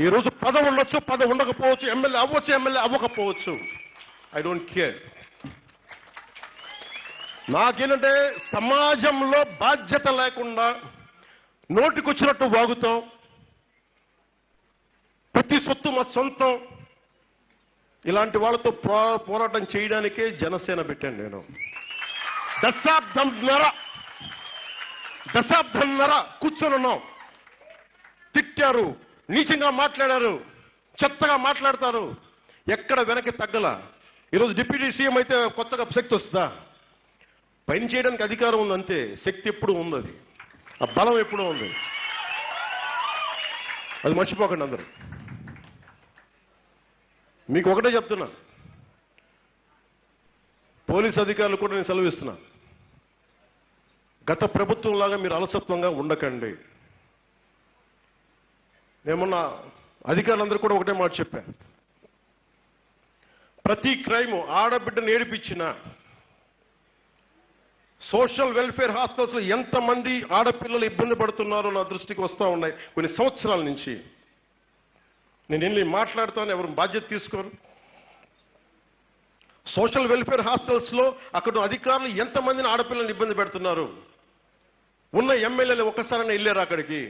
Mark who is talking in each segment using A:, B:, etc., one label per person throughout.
A: ఈరోజు పదవి ఉండొచ్చు, పదవి ఉండకపోవచ్చు, ఎమ్మెల్యే అవ్వచ్చు, ఎమ్మెల్యే అవ్వకపోవచ్చు. I don't care. నాకేంటంటే సమాజంలో బాధ్యత లేకుండా నోటికొచ్చినట్టు వాగుతాం, ప్రతి సొత్తు మా సొంతం, ఇలాంటి వాళ్ళతో పోరాటం చేయడానికే జనసేన పెట్టాను నేను. దశాబ్దంన్నర కూర్చొని ఉన్నాం. తిట్టారు, నీచంగా మాట్లాడారు, చెత్తగా మాట్లాడతారు, ఎక్కడ వెనక్కి తగ్గల. ఈరోజు డిప్యూటీ సీఎం అయితే కొత్తగా శక్తి వస్తుందా? పని చేయడానికి అధికారం ఉంది అంతే, శక్తి ఎప్పుడు ఉంది, అది ఆ బలం ఎప్పుడూ ఉంది. అది మర్చిపోకండి అందరూ. మీకు ఒకటే చెప్తున్నా, పోలీస్ అధికారులు కూడా నేను సెలవిస్తున్నా, గత ప్రభుత్వంలాగా మీరు అలసత్వంగా ఉండకండి. నేమన్నా అధికారులందరూ కూడా ఒకటే మాట చెప్పాను, ప్రతి క్రైమ్ ఆడబిడ్డను ఏడిపించిన సోషల్ వెల్ఫేర్ హాస్టల్స్లో ఎంతమంది ఆడపిల్లలు ఇబ్బంది పడుతున్నారో నా దృష్టికి వస్తూ ఉన్నాయి. కొన్ని సంవత్సరాల నుంచి నేను వెళ్ళి మాట్లాడుతాను, ఎవరు బాధ్యత తీసుకోరు. సోషల్ వెల్ఫేర్ హాస్టల్స్లో అక్కడ అధికారులు ఎంతమందిని ఆడపిల్లలను ఇబ్బంది పెడుతున్నారు. ఉన్న ఎమ్మెల్యేలు ఒక్కసారైనా వెళ్ళారా అక్కడికి?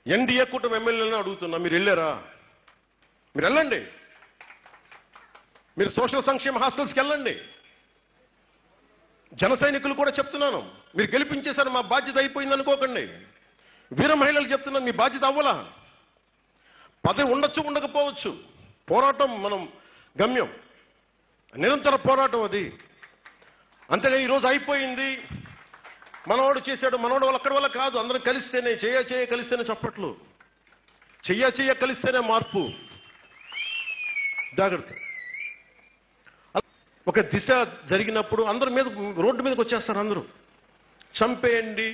A: ఎన్డీఏ కూటమి ఎమ్మెల్యేలను అడుగుతున్నా, మీరు వెళ్ళారా? మీరు వెళ్ళండి, మీరు సోషల్ సంక్షేమ హాస్టల్స్కి వెళ్ళండి. జన సైనికులు కూడా చెప్తున్నాను, మీరు గెలిపించేశారు, మా బాధ్యత అయిపోయింది అనుకోకండి. వీర మహిళలు చెప్తున్నాను, మీ బాధ్యత అవ్వలా. పదవి ఉండొచ్చు, ఉండకపోవచ్చు, పోరాటం మనం గమ్యం, నిరంతర పోరాటం అది. అంతేగాని ఈరోజు అయిపోయింది, మనవాడు చేశాడు, మనవాడు వాళ్ళు అక్కడి వల్ల కాదు. అందరం కలిస్తేనే, చేయ కలిస్తేనే చప్పట్లు, చెయ్య కలిస్తేనే మార్పు. జాగ్రత్త. ఒక దిశ జరిగినప్పుడు అందరి మీద రోడ్డు మీదకి వచ్చేస్తారు, అందరూ చంపేయండి.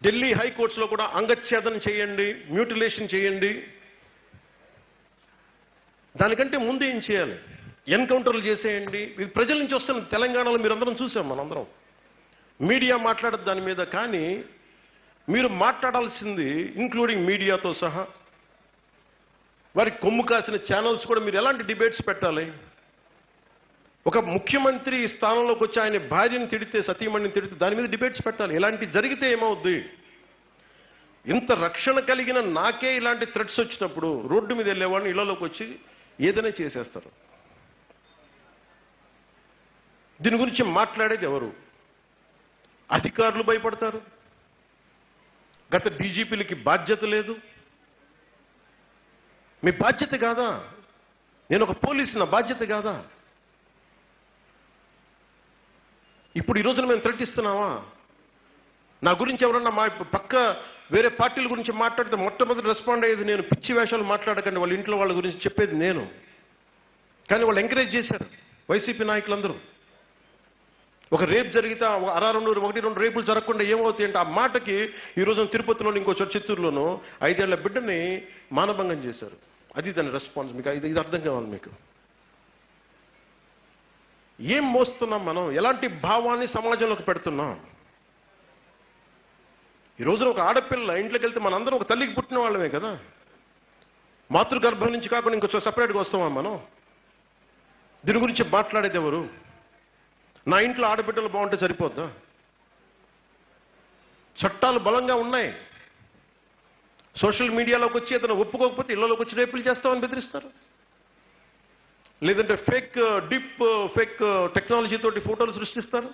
A: ఢిల్లీ హైకోర్టులో కూడా అంగచ్ఛేదన చేయండి, మ్యూటిలేషన్ చేయండి. దానికంటే ముందు ఏం చేయాలి? ఎన్కౌంటర్లు చేసేయండి. ఇది ప్రజల నుంచి వస్తున్న, తెలంగాణలో మీరు అందరం చూసాం, మనందరం. మీడియా మాట్లాడదు దాని మీద, కానీ మీరు మాట్లాడాల్సింది ఇంక్లూడింగ్ మీడియాతో సహా, వారికి కొమ్ము కాసిన ఛానల్స్ కూడా మీరు ఎలాంటి డిబేట్స్ పెట్టాలి? ఒక ముఖ్యమంత్రి స్థానంలోకి వచ్చి ఆయన భార్యను తిడితే, సతీమణిని తిడితే దాని మీద డిబేట్స్ పెట్టాలి. ఇలాంటి జరిగితే ఏమవుద్ది? ఇంత రక్షణ కలిగిన నాకే ఇలాంటి థ్రెట్స్ వచ్చినప్పుడు రోడ్డు మీద వెళ్ళేవాడిని ఇళ్లలోకి వచ్చి ఏదైనా చేసేస్తారు. దీని గురించి మాట్లాడేది ఎవరు? అధికారులు భయపడతారు. గత డీజీపీలకి బాధ్యత లేదు. మీ బాధ్యత కాదా? నేను ఒక పోలీసు, నా బాధ్యత కాదా? ఇప్పుడు ఈ రోజున మేము థ్రెట్ ఇస్తున్నావా? నా గురించి ఎవరన్నా మా పక్క వేరే పార్టీల గురించి మాట్లాడితే మొట్టమొదటి రెస్పాండ్ అయ్యేది నేను. పిచ్చి వేషాలు మాట్లాడకండి, వాళ్ళ ఇంట్లో వాళ్ళ గురించి చెప్పేది నేను. కానీ వాళ్ళు ఎంకరేజ్ చేశారు వైసీపీ నాయకులందరూ. ఒక రేపు జరిగితే ఒకటి రెండు రేపులు జరగకుండా ఏమవుతాయి అంటే, ఆ మాటకి ఈ రోజున తిరుపతిలోని, ఇంకో చిత్తూరులోనూ 5 ఏళ్ల బిడ్డని మానభంగం చేశారు. అది దాని రెస్పాన్స్. మీకు ఇది అర్థం కావాలి. మీకు ఏం మోస్తున్నాం మనం? ఎలాంటి భావాన్ని సమాజంలోకి పెడుతున్నాం? ఈ రోజున ఒక ఆడపిల్ల ఇంట్లోకి వెళ్తే మనందరం ఒక తల్లికి పుట్టిన వాళ్ళమే కదా. మాతృగర్భం నుంచి కాకుండా ఇంకొక సపరేట్గా వస్తామా మనం? దీని గురించి మాట్లాడేది ఎవరు? నా ఇంట్లో ఆడబిడ్డలు బాగుంటే సరిపోద్దా? చట్టాలు బలంగా ఉన్నాయి. సోషల్ మీడియాలోకి వచ్చి ఏదైనా ఒప్పుకోకపోతే ఇళ్లలోకి వచ్చి రేపులు చేస్తామని బెదిరిస్తారు. లేదంటే డీప్ ఫేక్ టెక్నాలజీ తోటి ఫోటోలు సృష్టిస్తారు.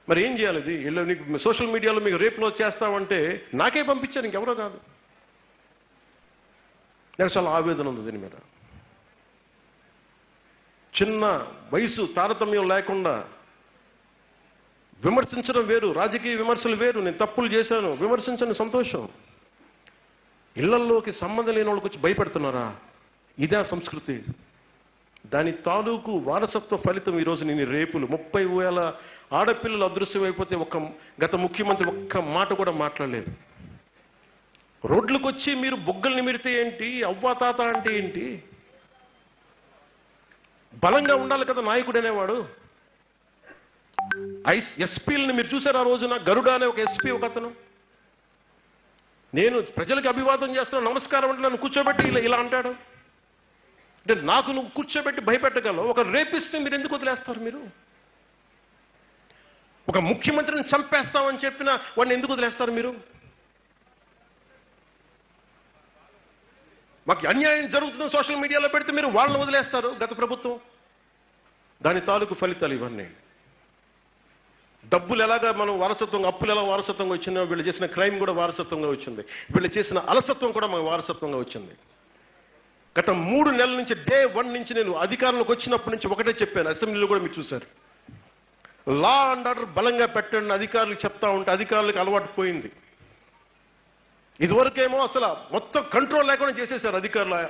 A: మరి ఏం చేయాలి? ఇది నీకు సోషల్ మీడియాలో మీకు రేపులో చేస్తామంటే నాకే పంపించారు, ఇంకెవరో కాదు. నాకు చాలా ఆవేదన ఉంది దీని మీద. చిన్న వయసు తారతమ్యం లేకుండా విమర్శించడం వేరు, రాజకీయ విమర్శలు వేరు. నేను తప్పులు చేశాను, విమర్శించండి, సంతోషం. ఇళ్లల్లోకి సంబంధం లేని వాళ్ళకి వచ్చి భయపెడుతున్నారా? ఇదే సంస్కృతి. దాని తాలూకు వారసత్వ ఫలితం ఈరోజు నేను రేపులు. 30,000 ఆడపిల్లలు అదృశ్యమైపోతే గత ముఖ్యమంత్రి ఒక్క మాట కూడా మాట్లాడలేదు. రోడ్లకు వచ్చి మీరు బొగ్గలు నిమిరితే ఏంటి? అవ్వాతాత అంటే ఏంటి? బలంగా ఉండాలి కదా నాయకుడు అనేవాడు. ఎస్పీలని మీరు చూసారు ఆ రోజున? గరుడ అనే ఒక ఎస్పీ, ఒక అతను నేను ప్రజలకు అభివాదం చేస్తున్నా, నమస్కారం అంటే నన్ను కూర్చోబెట్టి ఇలా అంటాడు అంటే, నాకు నువ్వు కూర్చోబెట్టి భయపెట్టగలవు. ఒక రేపిస్ట్ని మీరు ఎందుకు వదిలేస్తారు? మీరు ఒక ముఖ్యమంత్రిని చంపేస్తామని చెప్పిన వాడిని ఎందుకు వదిలేస్తారు మీరు? మాకు అన్యాయం జరుగుతుందని సోషల్ మీడియాలో పెడితే మీరు వాళ్ళని వదిలేస్తారు. గత ప్రభుత్వం దాని తాలూకు ఫలితాలు ఇవన్నీ. డబ్బులు ఎలాగా మనం వారసత్వంగా, అప్పులు ఎలా వారసత్వంగా వచ్చిందో, వీళ్ళు చేసిన క్రైమ్ కూడా వారసత్వంగా వచ్చింది. వీళ్ళు చేసిన అలసత్వం కూడా మనకు వారసత్వంగా వచ్చింది. గత 3 నెలల నుంచి, డే 1 నుంచి నేను అధికారంలోకి వచ్చినప్పటి నుంచి ఒకటే చెప్పాను, అసెంబ్లీలో కూడా మీరు చూశారు. లా అండ్ ఆర్డర్ బలంగా పెట్టండి అధికారులకు చెప్తా ఉంటే అధికారులకు అలవాటు పోయింది. ఇదివరకేమో అసలు మొత్తం కంట్రోల్ లేకుండా చేసేశారు అధికారులు,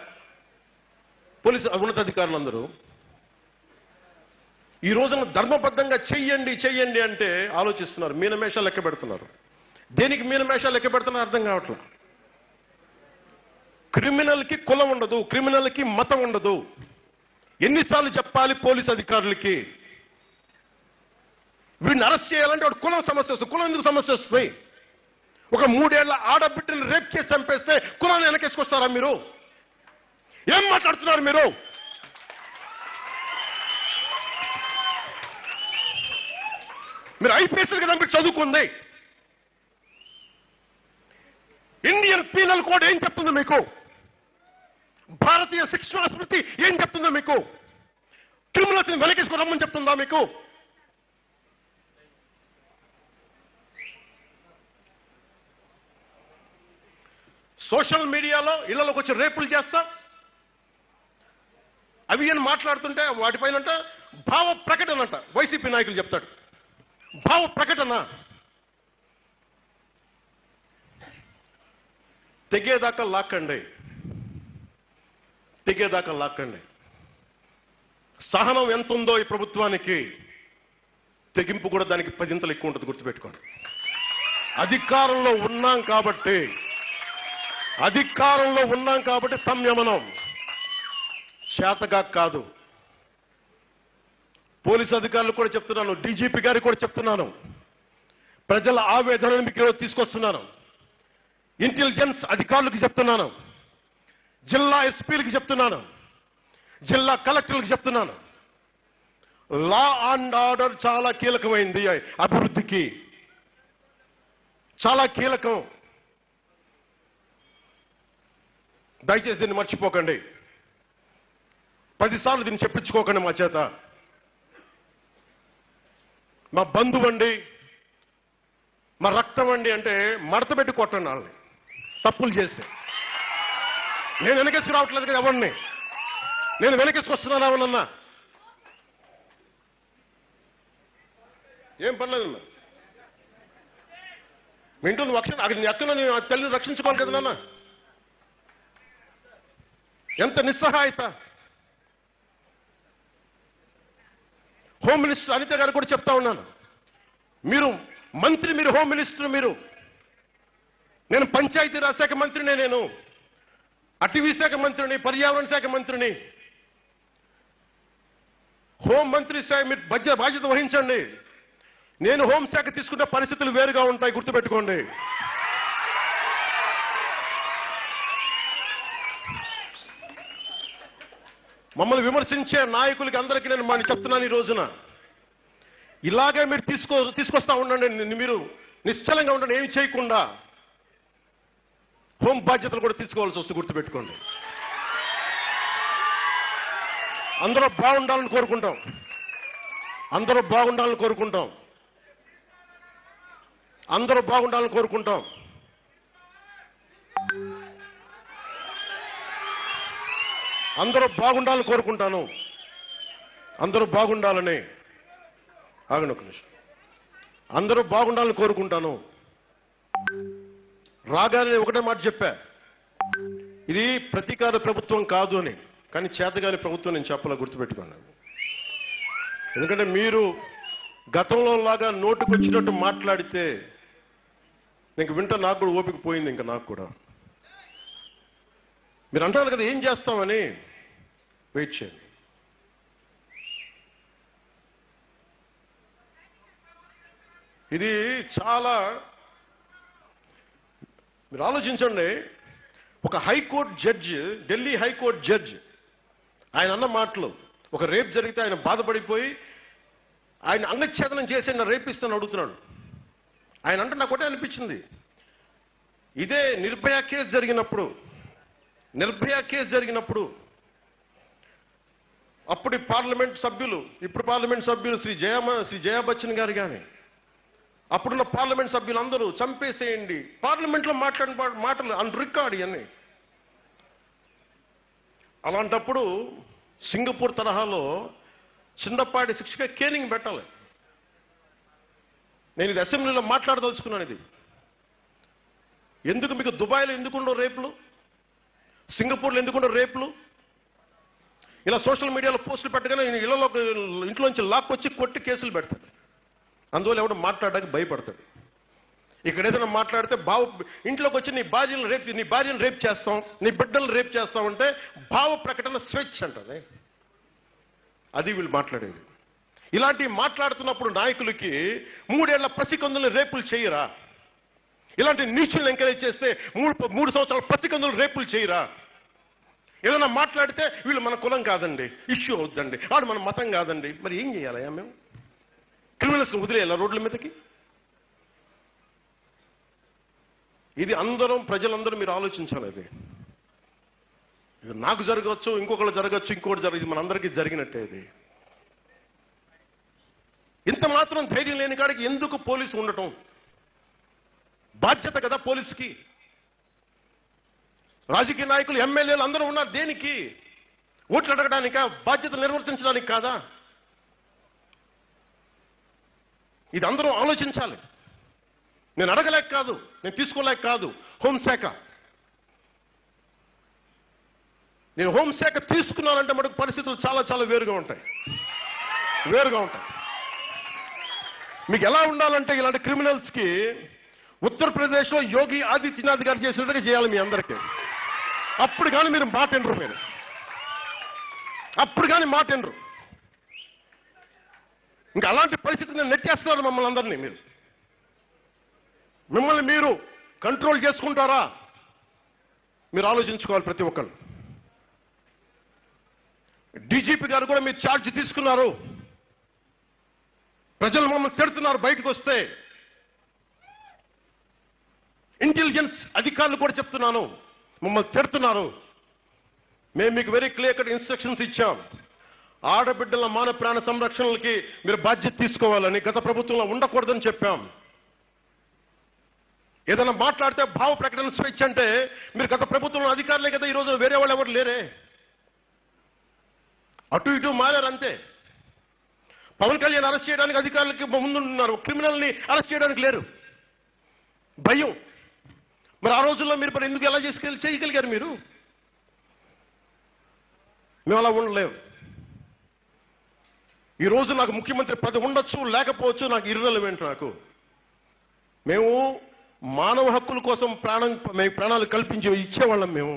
A: పోలీసు ఉన్నతాధికారులందరూ. ఈ రోజున ధర్మబద్ధంగా చెయ్యండి అంటే ఆలోచిస్తున్నారు, మీనమేషాలు లెక్క పెడుతున్నారు. దేనికి మీనమేషాలు లెక్క పెడుతున్నారు అర్థం కావట్లా. క్రిమినల్కి కులం ఉండదు, క్రిమినల్కి మతం ఉండదు. ఎన్నిసార్లు చెప్పాలి పోలీసు అధికారులకి? వీడిని అరెస్ట్ చేయాలంటే వాడు కులం సమస్య వస్తుంది. కులం ఎందుకు సమస్య వస్తుంది? ఒక 3 ఏళ్ల ఆడబిడ్డని రేప్ చేసి చంపేస్తే కులాన్ని వెనకేసుకొస్తారా మీరు? ఏం మాట్లాడుతున్నారు మీరు? మీరు ఐపీఎస్లు కదా మీరు చదువుకుంది. ఇండియన్ పీనల్ కోడ్ ఏం చెప్తుందో మీకు? భారతీయ శిక్షా స్మృతి ఏం చెప్తుందో మీకు? క్రిమినల్స్ని వెనకేసుకు రమ్మని చెప్తుందా మీకు? సోషల్ మీడియాలో ఇళ్లలోకి వచ్చి రేపులు చేస్తా అవి అని మాట్లాడుతుంటే వాటిపైన భావ ప్రకటన అంట వైసీపీ నాయకులు చెప్తాడు. భావ ప్రకటన తెగేదాకా లాక్కండి, తెగేదాకా లాక్కండి. సహనం ఎంత ఉందో ఈ ప్రభుత్వానికి, తెగింపు కూడా దానికి 10 ఎక్కువ ఉంటుంది, గుర్తుపెట్టుకోండి. అధికారంలో ఉన్నాం కాబట్టి సంయమనం, చేతగా కాదు. పోలీసు అధికారులు కూడా చెప్తున్నాను, డీజీపీ గారికి కూడా చెప్తున్నాను, ప్రజల ఆవేదనను మీకు తీసుకొస్తున్నాను. ఇంటెలిజెన్స్ అధికారులకు చెప్తున్నాను, జిల్లా ఎస్పీలకు చెప్తున్నాను, జిల్లా కలెక్టర్లకు చెప్తున్నాను. లా అండ్ ఆర్డర్ చాలా కీలకమైంది, అభివృద్ధికి చాలా కీలకం. దయచేసి దీన్ని మర్చిపోకండి. 10 సార్లు దీన్ని చెప్పించుకోకండి మా చేత. మా బంధువండి, మా రక్తం అండి అంటే మడత పెట్టి కొట్టండి వాళ్ళని తప్పులు చేస్తే. నేను వెనకేసుకు రావట్లేదు కదా ఎవరిని, నేను వెనకేసుకొస్తున్నాను అవనన్నా ఏం పర్లేదు. మీ ఇంట్లో నువ్వు అక్కడ నీ అక్కను నీ తల్లిని రక్షించుకోవాలి కదా నాన్న. ఎంత నిస్సహాయత. హోమ్ మినిస్టర్ అనిత గారు కూడా చెప్తా ఉన్నాను, మీరు మంత్రి, మీరు హోమ్ మినిస్టర్, నేను పంచాయతీరాజ్ శాఖ మంత్రినే, నేను అటవీ శాఖ మంత్రిని, పర్యావరణ శాఖ మంత్రిని. హోం మంత్రి మీరు బాధ్యత వహించండి. నేను హోంశాఖ తీసుకున్న పరిస్థితులు వేరుగా ఉంటాయి, గుర్తుపెట్టుకోండి. మమ్మల్ని విమర్శించే నాయకులకి అందరికీ నేను చెప్తున్నాను ఈ రోజున, ఇలాగే మీరు తీసుకొస్తా ఉండండి. మీరు నిశ్చలంగా ఉండండి, ఏమి చేయకుండా. హోం బాధ్యతలు కూడా తీసుకోవాల్సి వస్తుంది, గుర్తుపెట్టుకోండి. అందరూ బాగుండాలని కోరుకుంటాం, అందరూ బాగుండాలని కోరుకుంటాం, అందరూ బాగుండాలని కోరుకుంటాం. అందరూ బాగుండాలని కోరుకుంటాను, అందరూ బాగుండాలని. ఆగండి ఒక నిమిషం. అందరూ బాగుండాలని కోరుకుంటాను. రాగానే ఒకటే మాట చెప్పా, ఇది ప్రతీకార ప్రభుత్వం కాదు అని. కానీ చేతగాని ప్రభుత్వం నేను చెప్పాలా, గుర్తుపెట్టుకోండి. ఎందుకంటే మీరు గతంలో లాగా నోటుకొచ్చినట్టు మాట్లాడితే ఇంక వింటా నాకు కూడా ఓపిక పోయింది. ఇంకా నాకు కూడా మీరు అంటారు కదా ఏం చేస్తామని, వెయిట్ చేయండి. ఇది చాలా మీరు ఆలోచించండి, ఒక high court judge, Delhi high court judge, ఆయన అన్న మాటలు, ఒక రేప్ జరిగితే ఆయన బాధపడిపోయి ఆయన అంగచ్ఛేదనం చేసి నా రేపిస్తాను అడుగుతున్నాడు. ఆయన అంటే నాకు ఒకటే అనిపించింది, ఇదే నిర్భయ కేసు జరిగినప్పుడు అప్పుడు పార్లమెంట్ సభ్యులు, ఇప్పుడు పార్లమెంట్ సభ్యులు శ్రీ జయా బచ్చన్ గారు కానీ అప్పుడున్న పార్లమెంట్ సభ్యులు అందరూ చంపేసేయండి, పార్లమెంట్లో మాట్లాడిన మాటలు ఆన్ రికార్డ్ ఇవన్నీ. అలాంటప్పుడు సింగపూర్ తరహాలో చిన్నపాటి శిక్షగా కేనింగ్ పెట్టాలి. నేను ఇది అసెంబ్లీలో మాట్లాడదలుచుకున్నాను. ఇది ఎందుకు మీకు దుబాయ్లో ఎందుకుండో రేపులు, సింగపూర్లో ఎందుకుండో రేపులు? ఇలా సోషల్ మీడియాలో పోస్టులు పెట్టగానే ఇంట్లోంచి లాక్కొచ్చి కొట్టి కేసులు పెడతాడు. అందువల్ల ఎవడు మాట్లాడడానికి భయపడతాడు. ఇక్కడ ఏదైనా మాట్లాడితే ఇంట్లోకి వచ్చి నీ భార్యను రేప్ చేస్తాం, నీ బిడ్డలను రేప్ చేస్తాం అంటే భావ ప్రకటన స్వేచ్ఛ అంటది. అది వీళ్ళు మాట్లాడేది. ఇలాంటివి మాట్లాడుతున్నప్పుడు నాయకులకి 3 ఏళ్ల పసికందులను రేపులు చేయరా? ఇలాంటి నీచులను ఎంకరేజ్ చేస్తే 3 సంవత్సరాల పసికందులు రేపులు చేయరా? ఏదైనా మాట్లాడితే వీళ్ళు మన కులం కాదండి, ఇష్యూ అవుద్దండి, వాడు మన మతం కాదండి. మరి ఏం చేయాలయ్యా మేము? క్రిమినల్స్ని వదిలేయాలా రోడ్ల మీదకి? ఇది ప్రజలందరూ మీరు ఆలోచించాలి. ఇది నాకు జరగవచ్చు, ఇంకొకళ్ళు జరగచ్చు, ఇంకొకటి జరగదు, మనందరికీ జరిగినట్టే. ఇది ఇంత మాత్రం ధైర్యం లేని కాడికి ఎందుకు పోలీసు ఉండటం? బాధ్యత కదా పోలీసుకి. రాజకీయ నాయకులు, ఎమ్మెల్యేలు అందరూ ఉన్నారు దేనికి? ఓట్లు అడగడానికా? బాధ్యత నిర్వర్తించడానికి కాదా? ఇది అందరూ ఆలోచించాలి. నేను అడగలేక కాదు, నేను తీసుకోలేక కాదు. నేను హోంశాఖ తీసుకున్నానంటే మనకు పరిస్థితులు చాలా చాలా వేరుగా ఉంటాయి. మీకు ఎలా ఉండాలంటే ఇలాంటి క్రిమినల్స్కి ఉత్తరప్రదేశ్లో యోగి ఆదిత్యనాథ్ గారు చేసినట్టుగా చేయాలి మీ అందరికీ. అప్పుడు కానీ మీరు మాట వినరు. ఇంకా అలాంటి పరిస్థితిని నెట్టేస్తున్నారు మమ్మల్ని అందరినీ. మిమ్మల్ని మీరు కంట్రోల్ చేసుకుంటారా? మీరు ఆలోచించుకోవాలి ప్రతి ఒక్కరు. డీజీపీ గారు కూడా మీరు ఛార్జ్ తీసుకున్నారు. ప్రజలు మమ్మల్ని తిడుతున్నారు బయటకు వస్తే. ఇంటెలిజెన్స్ అధికారులు కూడా చెప్తున్నాను, మమ్మల్ని తిడుతున్నారు. మేము మీకు వెరీ క్లియర్ కట్ ఇన్స్ట్రక్షన్స్ ఇచ్చాం. ఆడబిడ్డల మాన ప్రాణ సంరక్షణలకి మీరు బాధ్యత తీసుకోవాలని. గత ప్రభుత్వంలో ఉండకూడదని చెప్పాం. ఏదైనా మాట్లాడితే భావ ప్రకటన స్వేచ్ఛ అంటే మీరు గత ప్రభుత్వంలో అధికారులే కదా, ఈ రోజు వేరే వాళ్ళు ఎవరు లేరే. అటు ఇటు మారారు అంతే. పవన్ కళ్యాణ్ అరెస్ట్ చేయడానికి అధికారులకి ముందున్నారు, క్రిమినల్ని అరెస్ట్ చేయడానికి లేరు. భయం. మరి ఆ రోజుల్లో మీరు మరి ఎందుకు ఎలా చేయగలిగారు? మీరు మేము అలా ఉండలేము. ఈ రోజు నాకు ముఖ్యమంత్రి పదవి ఉండొచ్చు, లేకపోవచ్చు, నాకు ఇర్రెలవెంట్. మేము మానవ హక్కుల కోసం ప్రాణాలు కల్పించి ఇచ్చేవాళ్ళం మేము.